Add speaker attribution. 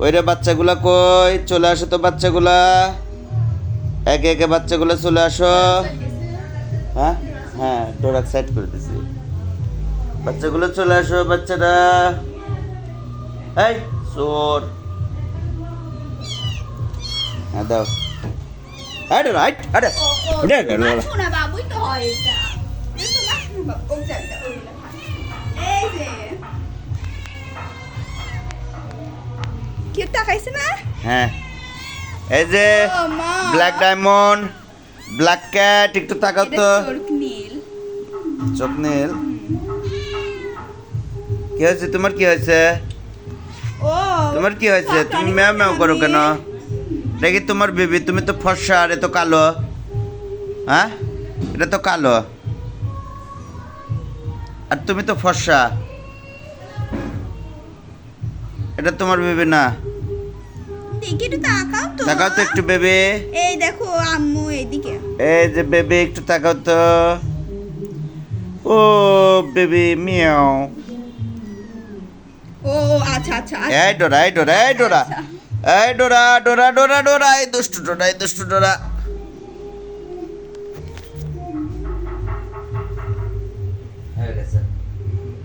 Speaker 1: ওইরে বাচ্চাগুলা কই, চলে আসো তো বাচ্চাগুলা, একে একে বাচ্চাগুলা চলে আসো। হ্যাঁ হ্যাঁ, ডোরাক সাইড করে দিছি। বাচ্চাগুলো চলে আসো, বাচ্চারা। এই চোর, হ্যাঁ দাও। আরে রাইট, আরে
Speaker 2: মাছু না বাবুই তো হয় এটা। এটা তো মাছু বাবু, ওই জায়গাটা ওইগুলো খায়। এই যে কি তাকাইছে না?
Speaker 1: হ্যাঁ, এই যে
Speaker 2: ও মা,
Speaker 1: ব্ল্যাক ডায়মন্ড, ব্ল্যাক ক্যাট, একটু তাকাও
Speaker 2: এটা
Speaker 1: তো।
Speaker 2: চোখ নীল।
Speaker 1: চোখ নীল, কি হয়েছে তোমার, কি হয়েছে
Speaker 2: ও
Speaker 1: তোমার, কি হয়েছে? তুমি ম্যাও ম্যাও করো কেন? দেখি তোমার বেবি, তুমি তো ফর্সা আর এ তো কালো। হ্যাঁ, এটা তো কালো, আর তুমি তো ফর্সা। এটা তোমার বেবি না?
Speaker 2: দেখি একটু তাকাও তো।
Speaker 1: তাকাও তো একটু বেবি।
Speaker 2: এই দেখো আম্মু এইদিকে।
Speaker 1: এই যে বেবি, একটু তাকাও তো। ও বেবি মিয়াও।
Speaker 2: ও আচ্ছা আচ্ছা
Speaker 1: এই ডোরা, এই ডোরা, এই ডোরা, এই ডোরা, ডোরা ডোরা ডোরা, এই দুষ্টু ডোরা, এই দুষ্টু ডোরা।